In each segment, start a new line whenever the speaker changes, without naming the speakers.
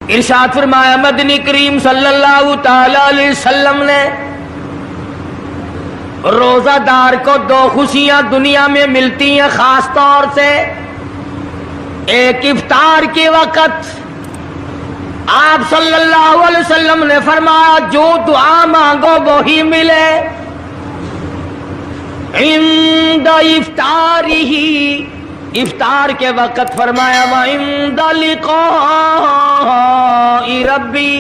ارشاد فرمایا مدنی کریم صلی اللہ تعالی علیہ وسلم نے روزہ دار کو دو خوشیاں دنیا میں ملتی ہیں خاص طور سے. ایک افطار کے وقت آپ صلی اللہ علیہ وسلم نے فرمایا جو دعا مانگو وہی ملے. عند افطارہ، افطار کے وقت فرمایا وعند لقاء ربی.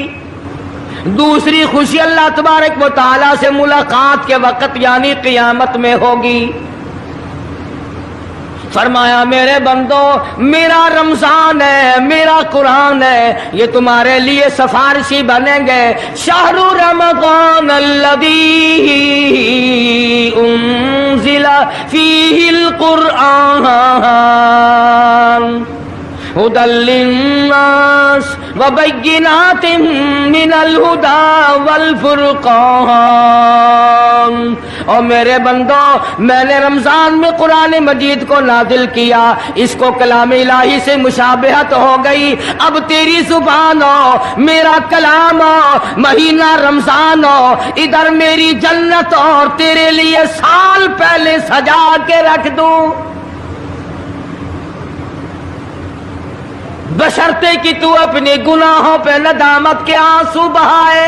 دوسری خوشی اللہ تبارک و تعالی سے ملاقات کے وقت یعنی قیامت میں ہوگی. فرمایا میرے بندو میرا رمضان ہے، میرا قرآن ہے، یہ تمہارے لیے سفارشی بنیں گے. شہر رمضان الذی انزل فیہ القرآن ہدی للناس وبینات من الہدی والفرقان. اور میرے بندو میں نے رمضان میں قرآن مجید کو نازل کیا، اس کو کلام الہی سے مشابہت ہو گئی. اب تیری زبان ہو، میرا کلام ہو، مہینہ رمضان ہو، ادھر میری جنت اور تیرے لیے سال پہلے سجا کے رکھ دوں. بشرطے کہ تو اپنے گناہوں پہ ندامت کے آنسو بہائے.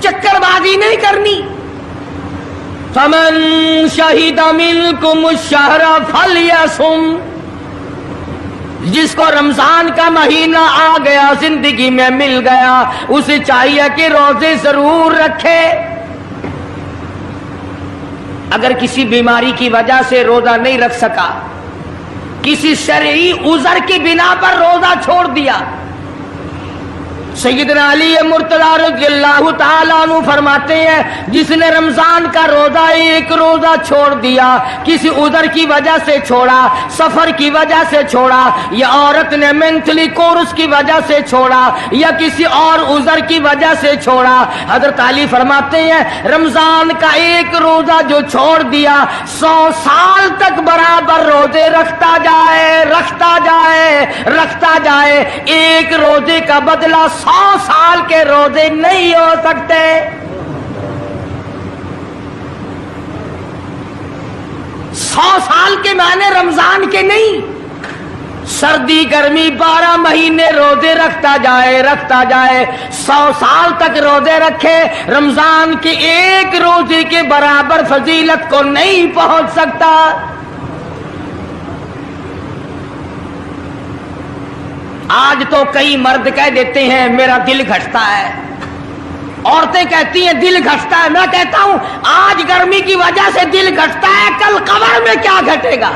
چکر بازی نہیں کرنی. فمن شہد منکم الشہر فلیصم. جس کو رمضان کا مہینہ آ گیا، زندگی میں مل گیا، اسے چاہیے کہ روزے ضرور رکھے. اگر کسی بیماری کی وجہ سے روزہ نہیں رکھ سکا، کسی شرعی عذر کی بنا پر روزہ چھوڑ دیا، سیدنا علی مرتضی رضی اللہ تعالیٰ عنہ فرماتے ہیں جس نے رمضان کا روزہ ایک روزہ چھوڑ دیا، کسی عذر کی وجہ سے چھوڑا، سفر کی وجہ سے چھوڑا، یا عورت نے مینٹلی کورس کی وجہ سے چھوڑا، یا کسی اور عذر کی وجہ سے چھوڑا، حضرت علی فرماتے ہیں رمضان کا ایک روزہ جو چھوڑ دیا 100 سال تک برابر روزے رکھتا جائے رکھتا جائے رکھتا جائے، ایک روزے کا بدلہ 100 سال کے روزے نہیں ہو سکتے. سو سال کے معنی رمضان کے نہیں. سردی گرمی 12 مہینے روزے رکھتا جائے 100 سال تک روزے رکھے، رمضان کے ایک روزے کے برابر فضیلت کو نہیں پہنچ سکتا. آج تو کئی مرد کہہ دیتے ہیں میرا دل گھٹتا ہے، عورتیں کہتی ہیں دل گھٹتا ہے. میں کہتا ہوں آج گرمی کی وجہ سے دل گھٹتا ہے، کل قبر میں کیا گھٹے گا؟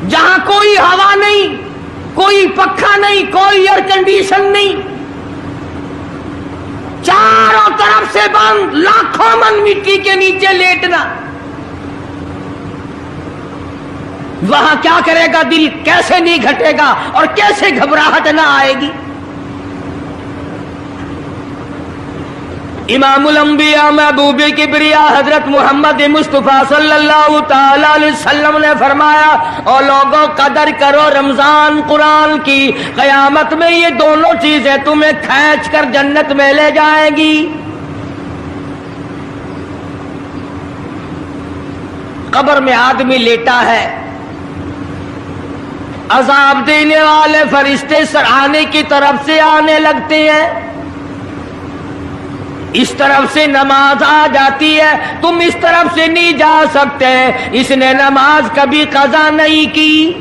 جہاں کوئی ہوا نہیں، کوئی پنکھا نہیں، کوئی ایئر کنڈیشن نہیں، چاروں طرف سے بند، لاکھوں من مٹی کے نیچے لیٹنا، وہاں کیا کرے گا دل؟ کیسے نہیں گھٹے گا اور کیسے گھبراہٹ نہ آئے گی؟ امام الانبیاء محبوب کبریا حضرت محمد مصطفیٰ صلی اللہ تعالی علیہ وسلم نے فرمایا اور لوگوں قدر کرو رمضان قرآن کی، قیامت میں یہ دونوں چیزیں تمہیں کھینچ کر جنت میں لے جائیں گی. قبر میں آدمی لیٹا ہے، عذاب دینے والے فرشتے سرانے کی طرف سے آنے لگتے ہیں، اس طرف سے نماز آ جاتی ہے، تم اس طرف سے نہیں جا سکتے، اس نے نماز کبھی قضا نہیں کی.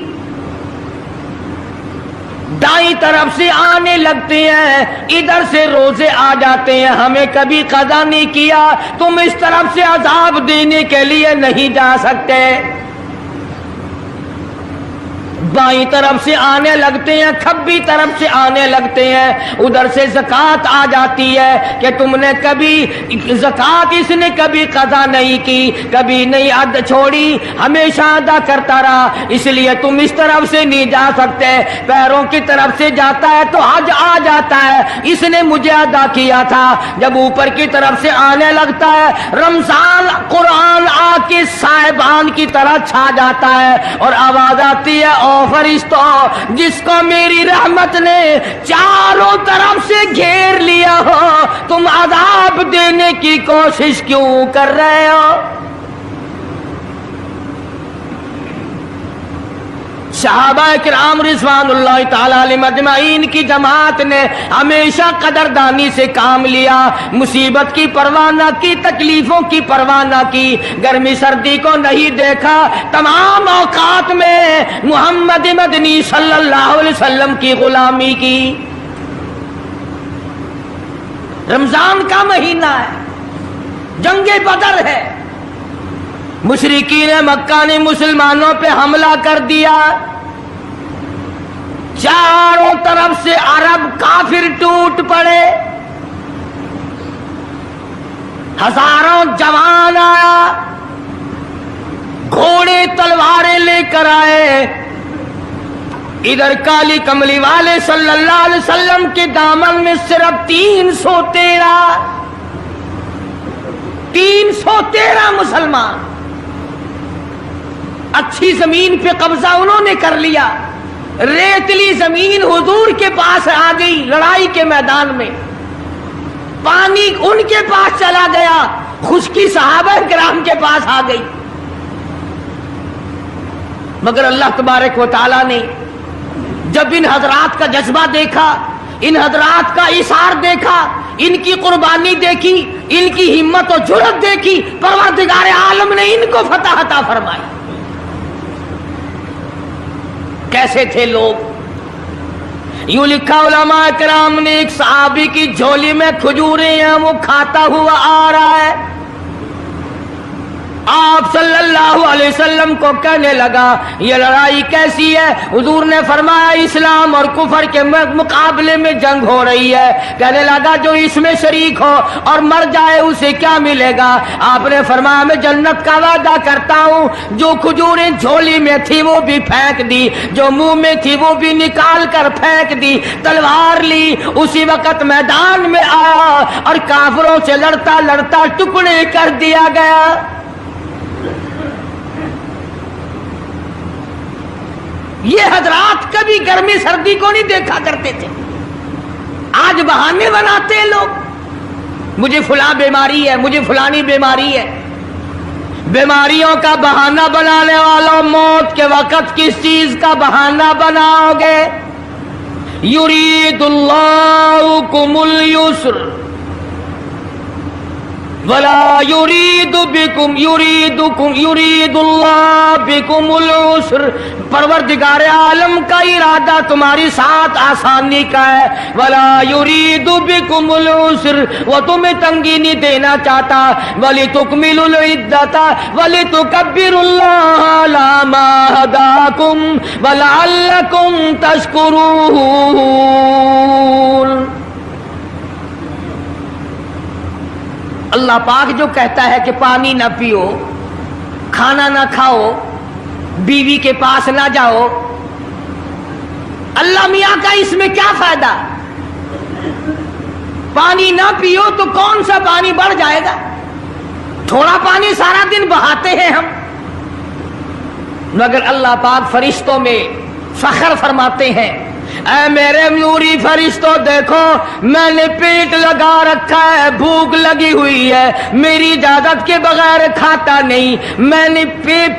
دائیں طرف سے آنے لگتے ہیں، ادھر سے روزے آ جاتے ہیں، ہمیں کبھی قضا نہیں کیا، تم اس طرف سے عذاب دینے کے لیے نہیں جا سکتے. بائیں طرف سے آنے لگتے ہیں، کھبی طرف سے آنے لگتے ہیں، ادھر سے زکوٰۃ آ جاتی ہے کہ تم نے کبھی زکوٰۃ اس نے کبھی قضا نہیں کی، کبھی نہیں ادا چھوڑی، ہمیشہ ادا کرتا رہا، اس لیے تم اس طرف سے نہیں جا سکتے. پیروں کی طرف سے جاتا ہے تو حج آ جاتا ہے، اس نے مجھے ادا کیا تھا. جب اوپر کی طرف سے آنے لگتا ہے، رمضان قرآن آ کے صاحبان کی طرح چھا جاتا ہے اور آواز آتی ہے او فرشتوں، جس کو میری رحمت نے چاروں طرف سے گھیر لیا ہو، تم عذاب دینے کی کوشش کیوں کر رہے ہو؟ صحابہ کرام رضوان اللہ تعالی علیہم اجمعین کی جماعت نے ہمیشہ قدردانی سے کام لیا، مصیبت کی پرواہ نہ کی، تکلیفوں کی پرواہ نہ کی، گرمی سردی کو نہیں دیکھا، تمام اوقات میں محمد مدنی صلی اللہ علیہ وسلم کی غلامی کی۔ رمضان کا مہینہ ہے، جنگ بدر ہے، مشرکین مکہ نے مسلمانوں پہ حملہ کر دیا، چاروں طرف سے عرب کافر ٹوٹ پڑے، ہزاروں جوان آیا، گھوڑے تلواریں لے کر آئے، ادھر کالی کملی والے صلی اللہ علیہ وسلم کے دامن میں صرف 313 مسلمان، اچھی زمین پہ قبضہ انہوں نے کر لیا، ریتلی زمین حضور کے پاس آ گئی، لڑائی کے میدان میں پانی ان کے پاس چلا گیا، خشکی صحابہ کرام کے پاس آ گئی، مگر اللہ تبارک و تعالی نے جب ان حضرات کا جذبہ دیکھا، ان حضرات کا ایثار دیکھا، ان کی قربانی دیکھی، ان کی ہمت و جرأت دیکھی، پروردگار عالم نے ان کو فتح عطا فرمائی۔ کیسے تھے لوگ؟ یوں لکھا علماء کرام نے، ایک صحابی کی جھولی میں کھجوریں ہیں، وہ کھاتا ہوا آ رہا ہے، آپ صلی اللہ علیہ وسلم کو کہنے لگا یہ لڑائی کیسی ہے؟ حضور نے فرمایا اسلام اور کفر کے مقابلے میں جنگ ہو رہی ہے۔ کہنے لگا جو اس میں شریک ہو اور مر جائے اسے کیا ملے گا؟ آپ نے فرمایا میں جنت کا وعدہ کرتا ہوں، جو کھجوریں جھولی میں تھی وہ بھی پھینک دی، جو منہ میں تھی وہ بھی نکال کر پھینک دی، تلوار لی، اسی وقت میدان میں آیا اور کافروں سے لڑتا لڑتا ٹکڑے کر دیا گیا۔ یہ حضرات کبھی گرمی سردی کو نہیں دیکھا کرتے تھے، آج بہانے بناتے ہیں لوگ، مجھے فلاں بیماری ہے، مجھے فلانی بیماری ہے۔ بیماریوں کا بہانہ بنانے والوں، موت کے وقت کس چیز کا بہانہ بناؤ گے؟ یرید اللہ بکم اليسر ولا یرید بکم یرید اللہ بکم العسر، پروردگار عالم کا ارادہ تمہاری ساتھ آسانی کا ہے، ولا یرید بکم العسر، وہ تمہیں تنگی نہیں دینا چاہتا، ولتکملوا العدۃ ولتکبروا اللہ علی ما ہداکم ولعلکم تشکرون۔ اللہ پاک جو کہتا ہے کہ پانی نہ پیو، کھانا نہ کھاؤ، بیوی کے پاس نہ جاؤ، اللہ میاں کا اس میں کیا فائدہ؟ پانی نہ پیو تو کون سا پانی بڑھ جائے گا؟ تھوڑا پانی سارا دن بہاتے ہیں ہم، مگر اللہ پاک فرشتوں میں فخر فرماتے ہیں، اے میرے نوری فرشتوں دیکھو میں نے پیٹ لگا رکھا ہے، بھوک لگی ہوئی ہے، میری اجازت کے بغیر کھاتا نہیں، میں نے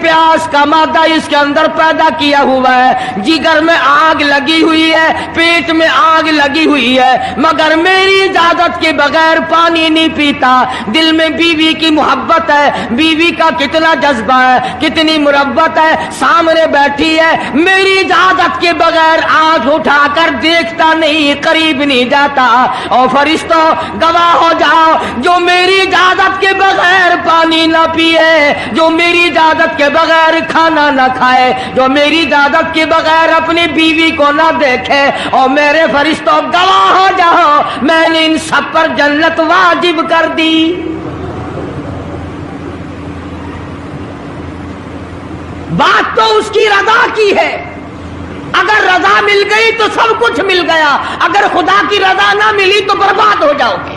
پیاس کا مادہ اس کے اندر پیدا کیا ہوا ہے، جگر میں آگ لگی ہوئی ہے، پیٹ میں آگ لگی ہوئی ہے، مگر میری اجازت کے بغیر پانی نہیں پیتا۔ دل میں بیوی کی محبت ہے، بیوی کا کتنا جذبہ ہے، کتنی مربت ہے، سامنے بیٹھی ہے، میری اجازت کے بغیر آنکھ اٹھا کر دیکھتا نہیں، قریب نہیں جاتا۔ اور فرشتوں گواہ ہو جاؤ، جو میری اجازت کے بغیر پانی نہ پیے، جو میری اجازت کے بغیر کھانا نہ کھائے، جو میری اجازت کے بغیر اپنی بیوی کو نہ دیکھے، اور میرے فرشتوں گواہ ہو جاؤ میں نے ان سب پر جنت واجب کر دی۔ بات تو اس کی رضا کی ہے، اگر رضا مل گئی تو سب کچھ مل گیا، اگر خدا کی رضا نہ ملی تو برباد ہو جاؤ گے۔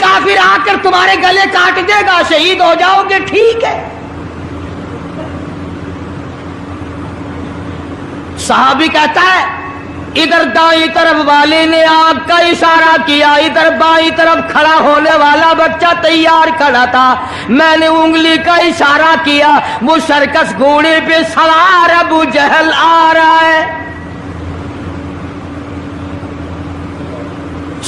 کافر آ کر تمہارے گلے کاٹ دے گا، شہید ہو جاؤ گے، ٹھیک ہے۔ صحابی کہتا ہے ادھر دائیں طرف والے نے آگ کا اشارہ کیا، ادھر بائیں طرف کھڑا ہونے والا بچہ تیار کھڑا تھا، میں نے انگلی کا اشارہ کیا، وہ سرکس گھوڑے پہ سوار ابو جہل آ رہا ہے۔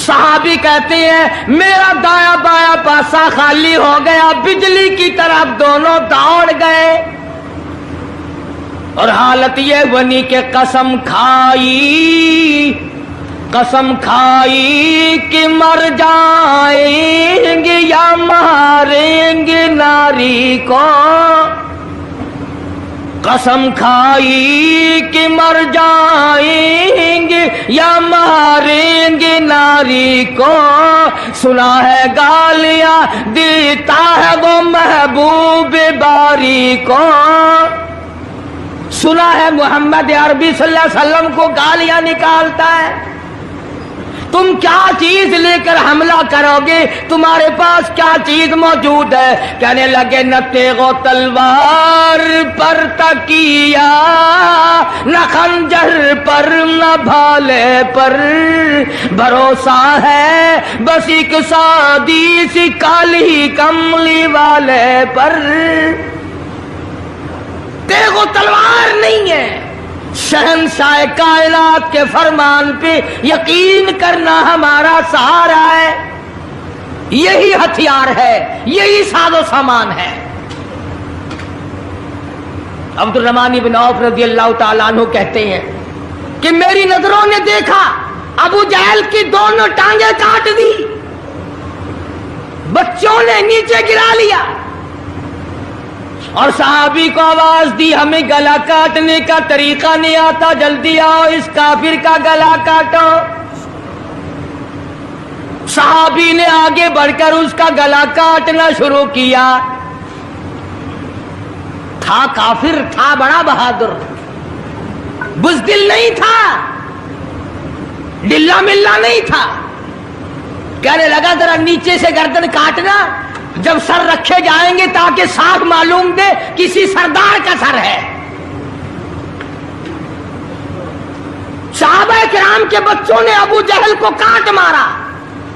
صحابی کہتے ہیں میرا دایاں بایاں پاسا خالی ہو گیا، بجلی کی طرف دونوں دوڑ گئے، اور حالت یہ بنی کہ قسم کھائی کہ مر جائیں گے یا ماریں گے ناری کو، قسم کھائی کہ مر جائیں گے یا ماریں گے ناری کو، سنا ہے گالیاں دیتا ہے وہ محبوب باری کو، سنا ہے محمد عربی صلی اللہ علیہ وسلم کو گالیاں نکالتا ہے، تم کیا چیز لے کر حملہ کرو گے، تمہارے پاس کیا چیز موجود ہے؟ کہنے لگے نہ تیغ و تلوار پر تکیہ، نہ خنجر پر نہ بھالے پر، بھروسہ ہے بس ایک سادی سی کالی کملی والے پر، تیغ و تلوار نہیں ہے، شہنشاہ کائنات کے فرمان پہ یقین کرنا ہمارا سہارا ہے، یہی ہتھیار ہے، یہی ساز و سامان ہے۔ عبد الرحمن بن عوف رضی اللہ تعالیٰ عنہ کہتے ہیں کہ میری نظروں نے دیکھا ابو جہل کی دونوں ٹانگیں کاٹ دی، بچوں نے نیچے گرا لیا، اور صحابی کو آواز دی ہمیں گلا کاٹنے کا طریقہ نہیں آتا، جلدی آؤ اس کافر کا گلا کاٹو۔ صحابی نے آگے بڑھ کر اس کا گلا کاٹنا شروع کیا، تھا کافر، تھا بڑا بہادر، بزدل نہیں تھا، ڈلا ملا نہیں تھا، کہنے لگا ذرا نیچے سے گردن کاٹنا، جب سر رکھے جائیں گے تاکہ صاف معلوم دے کسی سردار کا سر ہے۔ صحابہ کرام کے بچوں نے ابو جہل کو کاٹ مارا،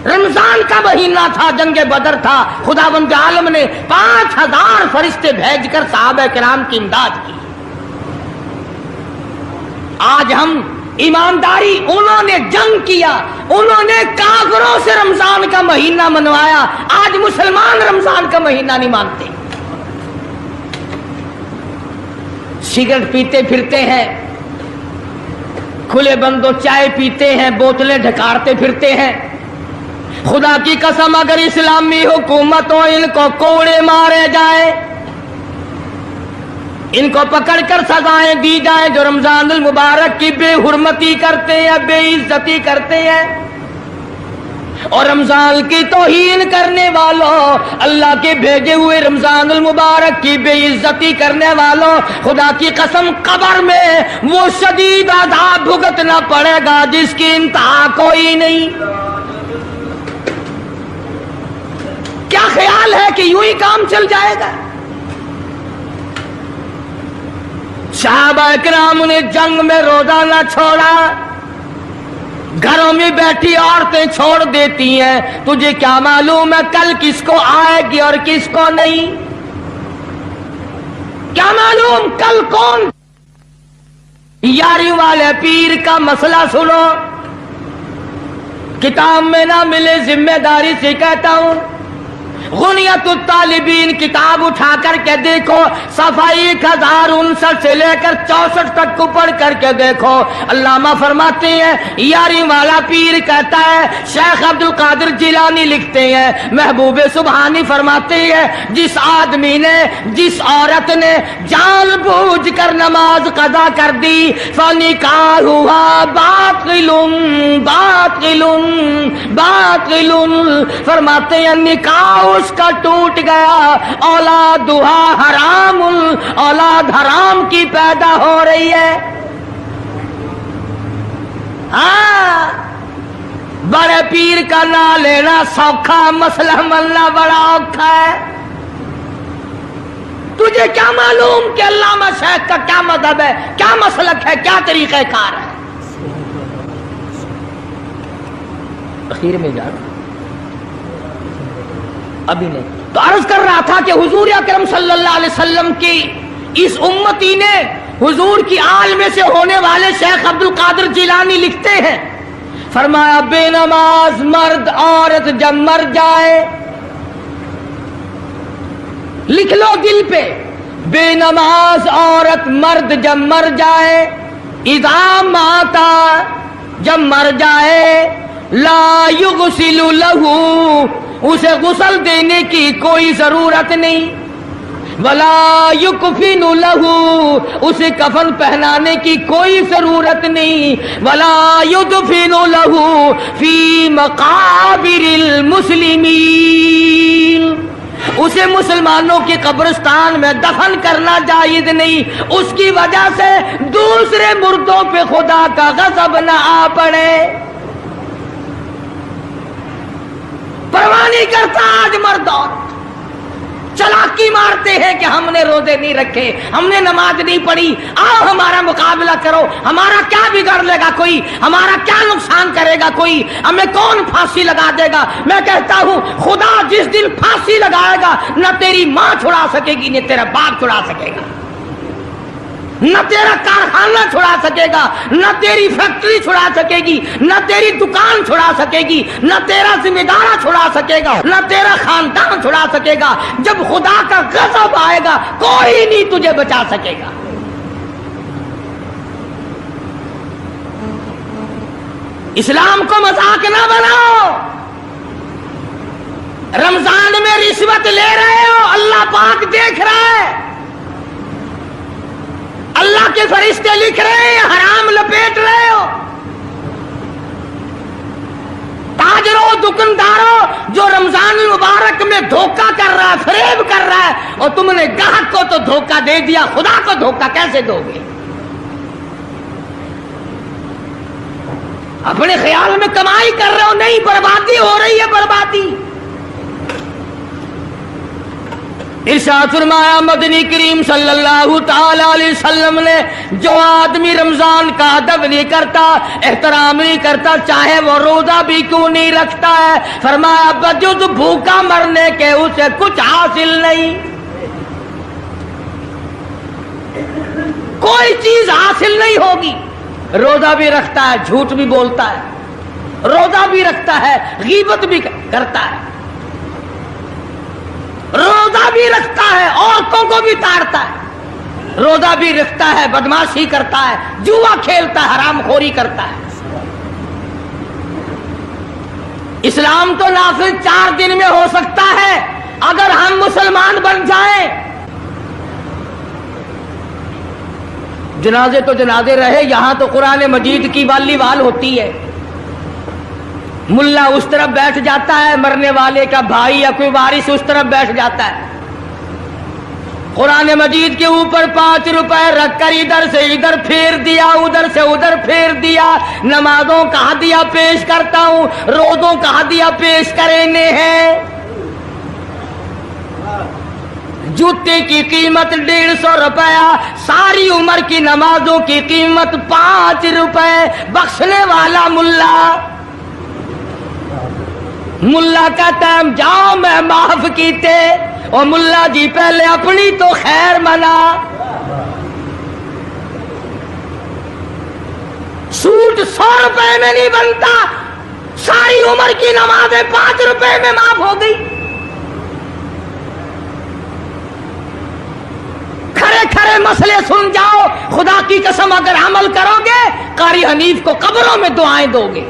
رمضان کا مہینہ تھا، جنگ بدر تھا، خداوند عالم نے 5000 فرشتے بھیج کر صحابہ کرام کی امداد کی۔ آج ہم ایمانداری، انہوں نے جنگ کیا، انہوں نے کافروں سے رمضان کا مہینہ منوایا، آج مسلمان رمضان کا مہینہ نہیں مانتے، سگریٹ پیتے پھرتے ہیں، کھلے بندوں چائے پیتے ہیں، بوتلیں ڈھکارتے پھرتے ہیں۔ خدا کی قسم اگر اسلامی حکومت ہو ان کو کوڑے مارے جائیں، ان کو پکڑ کر سزائیں دی جائیں جو رمضان المبارک کی بے حرمتی کرتے ہیں، بے عزتی کرتے ہیں، اور رمضان کی توہین کرنے والوں، اللہ کے بھیجے ہوئے رمضان المبارک کی بے عزتی کرنے والوں، خدا کی قسم قبر میں وہ شدید عذاب بھگتنا پڑے گا جس کی انتہا کوئی نہیں۔ کیا خیال ہے کہ یوں ہی کام چل جائے گا؟ صحابہ کرام نے جنگ میں روزہ نہ چھوڑا، گھروں میں بیٹھی عورتیں چھوڑ دیتی ہیں، تجھے کیا معلوم ہے کل کس کو آئے گی اور کس کو نہیں؟ کیا معلوم کل کون؟ یاری والے پیر کا مسئلہ سنو، کتاب میں نہ ملے، ذمہ داری سے کہتا ہوں، غنیت الطالبین کتاب اٹھا کر کے دیکھو، صفحہ 1059 سے لے کر 64 تک کو پڑھ کر کے دیکھو، علامہ فرماتے ہیں یاری والا پیر کہتا ہے، شیخ عبد القادر جیلانی لکھتے ہیں، محبوب سبحانی فرماتے ہیں، جس آدمی نے، جس عورت نے جان بوجھ کر نماز قضا کر دی، فنکاحها باطل باطل باطل، فرماتے ہیں نکاح اس کا ٹوٹ گیا، اولادھا حرام، اولاد حرام کی پیدا ہو رہی ہے۔ ہاں بڑے پیر کا نام لینا سوکھا، مسئلہ ملنا بڑا اوکھا ہے۔ تجھے کیا معلوم کہ علامہ شیخ کا کیا مذہب ہے، کیا مسلک ہے، کیا طریقہ کار ہے؟ اخیر میں جا ابھی نہیں تو عرض کر رہا تھا کہ حضور اکرم صلی اللہ علیہ وسلم کی اس امتی نے حضور کی آل میں سے ہونے والے شیخ عبد القادر جیلانی لکھتے ہیں، فرمایا بے نماز مرد عورت جب مر جائے، لکھ لو دل پہ، بے نماز عورت مرد جب مر جائے، اذا ماتا جب مر جائے، لا یغسل لہو اسے غسل دینے کی کوئی ضرورت نہیں، ولا یکفن لہو اسے کفن پہنانے کی کوئی ضرورت نہیں، ولا یدفن لہو فی مقابر المسلمین اسے مسلمانوں کی قبرستان میں دفن کرنا جائز نہیں، اس کی وجہ سے دوسرے مردوں پہ خدا کا غضب نہ آ پڑے۔ پرواہ نہیں کرتا آج مرد عورت، چلاکی مارتے ہیں کہ ہم نے روزے نہیں رکھے، ہم نے نماز نہیں پڑھی، آؤ ہمارا مقابلہ کرو، ہمارا کیا بگڑ لے گا کوئی، ہمارا کیا نقصان کرے گا کوئی، ہمیں کون پھانسی لگا دے گا؟ میں کہتا ہوں خدا جس دن پھانسی لگائے گا نہ تیری ماں چھڑا سکے گی نہ تیرا باپ چھڑا سکے گا، نہ تیرا کارخانہ چھڑا سکے گا، نہ تیری فیکٹری چھڑا سکے گی، نہ تیری دکان چھڑا سکے گی، نہ تیرا ذمہ دارہ چھڑا سکے گا، نہ تیرا خاندان چھڑا سکے گا۔ جب خدا کا غضب آئے گا کوئی نہیں تجھے بچا سکے گا۔ اسلام کو مذاق نہ بناؤ۔ رمضان میں رشوت لے رہے ہو، اللہ پاک دیکھ رہا ہے، اللہ کے فرشتے لکھ رہے ہیں، حرام لپیٹ رہے ہو۔ تاجروں دکانداروں جو رمضان المبارک میں دھوکہ کر رہا ہے، فریب کر رہا ہے، اور تم نے گاہک کو تو دھوکہ دے دیا، خدا کو دھوکہ کیسے دو گے؟ اپنے خیال میں کمائی کر رہے ہو، نہیں، بربادی ہو رہی ہے، بربادی۔ ارشاد فرمایا مدنی کریم صلی اللہ تعالی علیہ وسلم نے، جو آدمی رمضان کا ادب نہیں کرتا، احترام نہیں کرتا، چاہے وہ روزہ بھی کیوں نہیں رکھتا ہے، فرمایا بجز بھوکا مرنے کے اسے کچھ حاصل نہیں، کوئی چیز حاصل نہیں ہوگی۔ روزہ بھی رکھتا ہے، جھوٹ بھی بولتا ہے، روزہ بھی رکھتا ہے، غیبت بھی کرتا ہے، روزہ بھی رکھتا ہے، عورتوں کو بھی تاڑتا ہے، روزہ بھی رکھتا ہے، بدماشی کرتا ہے، جوا کھیلتا ہے، حرام خوری کرتا ہے۔ اسلام تو نافذ 4 دن میں ہو سکتا ہے اگر ہم مسلمان بن جائیں۔ جنازے تو جنازے رہے، یہاں تو قرآن مجید کی والی وال ہوتی ہے، ملا اس طرف بیٹھ جاتا ہے، مرنے والے کا بھائی یا کوئی وارث اس طرف بیٹھ جاتا ہے، قرآن مجید کے اوپر 5 روپے رکھ کر ادھر سے ادھر پھیر دیا، ادھر سے ادھر پھیر دیا، نمازوں کا ہدیہ پیش کرتا ہوں، روزوں کا ہدیہ پیش کرنے ہیں۔ جوتے کی قیمت 150 روپیہ، ساری عمر کی نمازوں کی قیمت 5 روپے، بخشنے والا ملا۔ ملا کا ٹائم جاؤ میں معاف کیتے، اور ملا جی پہلے اپنی تو خیر منا۔ سوٹ 100 روپے میں نہیں بنتا، ساری عمر کی نمازیں 5 روپے میں معاف ہو گئی۔ کھڑے کھڑے مسئلے سن جاؤ، خدا کی قسم اگر عمل کرو گے قاری حنیف کو قبروں میں دعائیں دو گے،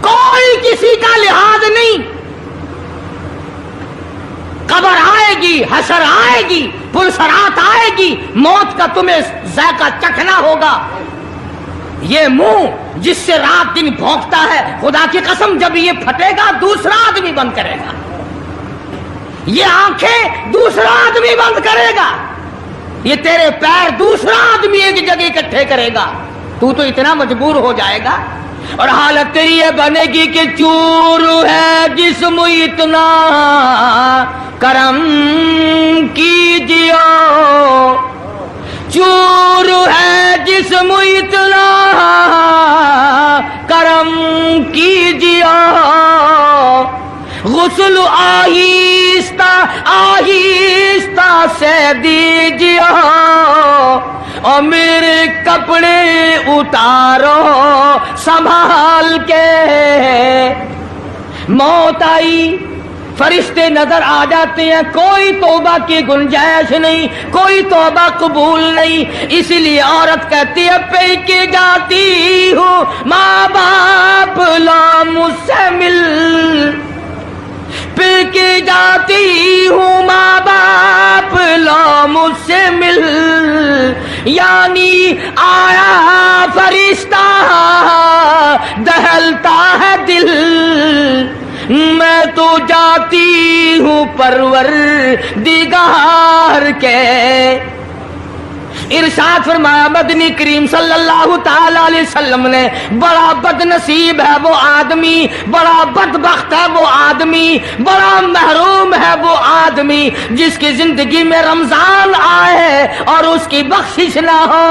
کوئی کسی کا لحاظ نہیں۔ قبر آئے گی، حشر آئے گی، پلسرات آئے گی، موت کا تمہیں ذائقہ چکھنا ہوگا۔ یہ منہ جس سے رات دن بھونکتا ہے، خدا کی قسم جب یہ پھٹے گا دوسرا آدمی بند کرے گا، یہ آنکھیں دوسرا آدمی بند کرے گا، یہ تیرے پیر دوسرا آدمی ایک جگہ اکٹھے کرے گا۔ تو اتنا مجبور ہو جائے گا اور حالت تیری یہ بنے گی کہ چور ہے جسم اتنا کرم کیجیے، چور ہے جسم اتنا کرم کیجیے، غسل آہستہ آہستہ سے دیجیے، اور میرے کپڑے اتارو سنبھال کے۔ موت آئی، فرشتے نظر آ جاتے ہیں، کوئی توبہ کی گنجائش نہیں، کوئی توبہ قبول نہیں، اسی لیے عورت کہتی ہے پہ کے جاتی ہوں ماں باپ لا مجھ سے مل، پہ کے جاتی ہوں ماں باپ لا مجھ سے مل، یعنی آیا فرشتہ دہلتا ہے دل، میں تو جاتی ہوں پروردگار کے۔ ارشاد فرمایا مدنی کریم صلی اللہ تعالی علیہ وسلم نے، بڑا بد نصیب ہے وہ آدمی، بڑا بدبخت ہے وہ آدمی، بڑا محروم ہے وہ آدمی جس کی زندگی میں رمضان آئے اور اس کی بخشش نہ ہو۔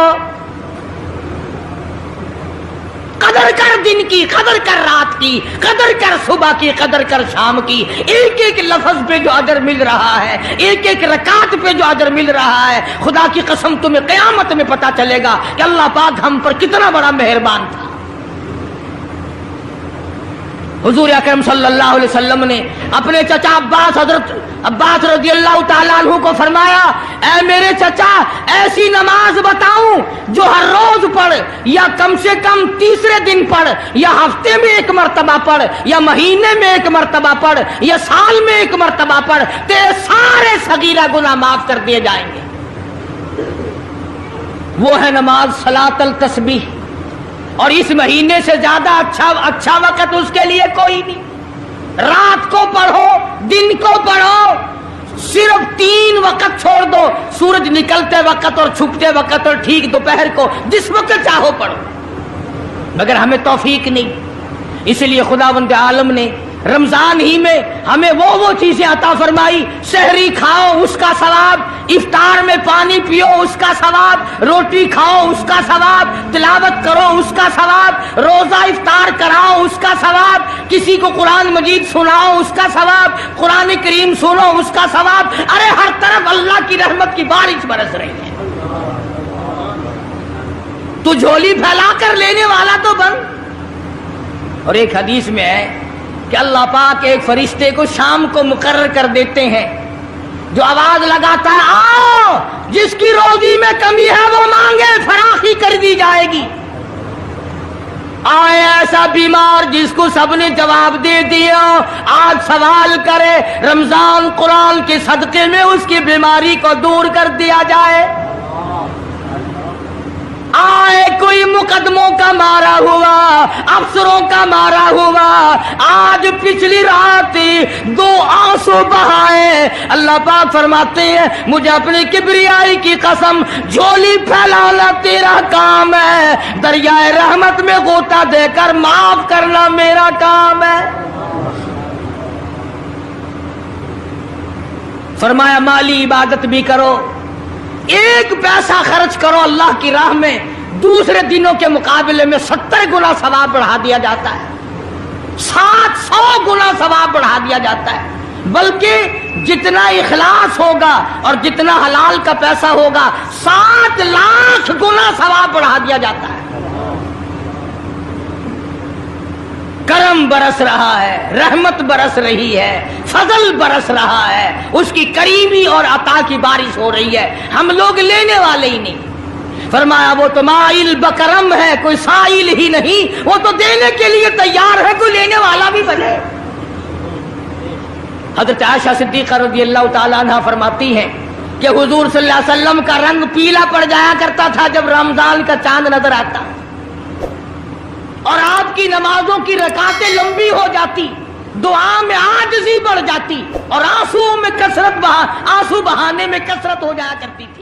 قدر کر دن کی، قدر کر رات کی، قدر کر صبح کی، قدر کر شام کی، ایک ایک لفظ پہ جو اجر مل رہا ہے، ایک ایک رکعت پہ جو اجر مل رہا ہے، خدا کی قسم تمہیں قیامت میں پتا چلے گا کہ اللہ پاک ہم پر کتنا بڑا مہربان تھا۔ حضور اکرم صلی اللہ علیہ وسلم نے اپنے چچا عباس، حضرت عباس رضی اللہ تعالیٰ عنہ کو فرمایا، اے میرے چچا ایسی نماز بتاؤں جو ہر روز پڑھ، یا کم سے کم تیسرے دن پڑھ، یا ہفتے میں ایک مرتبہ پڑھ، یا مہینے میں ایک مرتبہ پڑھ، یا سال میں ایک مرتبہ پڑھ، تیرے سارے صغیرہ گناہ معاف کر دیے جائیں گے۔ وہ ہے نماز صلاۃ التسبیح، اور اس مہینے سے زیادہ اچھا وقت اس کے لیے کوئی نہیں۔ رات کو پڑھو، دن کو پڑھو، صرف 3 وقت چھوڑ دو، سورج نکلتے وقت اور چھپتے وقت اور ٹھیک دوپہر کو، جس وقت چاہو پڑھو، مگر ہمیں توفیق نہیں۔ اس لیے خداوند عالم نے رمضان ہی میں ہمیں وہ چیزیں عطا فرمائی، سحری کھاؤ اس کا ثواب، افطار میں پانی پیو اس کا ثواب، روٹی کھاؤ اس کا ثواب، تلاوت کرو اس کا ثواب، روزہ افطار کراؤ اس کا ثواب، کسی کو قرآن مجید سناؤ اس کا ثواب، قرآن کریم سنو اس کا ثواب۔ ارے ہر طرف اللہ کی رحمت کی بارش برس رہی ہے، تو جھولی پھیلا کر لینے والا تو بن۔ اور ایک حدیث میں ہے کہ اللہ پاک ایک فرشتے کو شام کو مقرر کر دیتے ہیں جو آواز لگاتا ہے، آؤ جس کی روزی میں کمی ہے وہ مانگے، فراخی کر دی جائے گی۔ آئے ایسا بیمار جس کو سب نے جواب دے دیا، آج سوال کرے، رمضان قرآن کے صدقے میں اس کی بیماری کو دور کر دیا جائے۔ آئے کوئی مقدموں کا مارا ہوا، افسروں کا مارا ہوا، آج پچھلی رات 2 آنسو بہائے، اللہ پاک فرماتے ہیں مجھے اپنی کبریائی کی قسم، جھولی پھیلانا تیرا کام ہے، دریائے رحمت میں غوطہ دے کر معاف کرنا میرا کام ہے۔ فرمایا مالی عبادت بھی کرو، 1 پیسہ خرچ کرو اللہ کی راہ میں، دوسرے دنوں کے مقابلے میں 70 گنا ثواب بڑھا دیا جاتا ہے، 700 گنا ثواب بڑھا دیا جاتا ہے، بلکہ جتنا اخلاص ہوگا اور جتنا حلال کا پیسہ ہوگا 7 لاکھ گنا ثواب بڑھا دیا جاتا ہے۔ کرم برس رہا ہے، رحمت برس رہی ہے، فضل برس رہا ہے، اس کی کریمی اور عطا کی بارش ہو رہی ہے، ہم لوگ لینے والے ہی نہیں۔ فرمایا وہ تو مائل بکرم ہے، کوئی سائل ہی نہیں، وہ تو دینے کے لیے تیار ہے، کوئی لینے والا بھی بنے۔ حضرت عائشہ صدیقہ رضی اللہ تعالیٰ عنہ فرماتی ہیں کہ حضور صلی اللہ علیہ وسلم کا رنگ پیلا پڑ جایا کرتا تھا جب رمضان کا چاند نظر آتا، اور آپ کی نمازوں کی رکعتیں لمبی ہو جاتی، دعا میں عاجزی بڑھ جاتی، اور آنسو بہانے میں کثرت ہو جایا کرتی تھی۔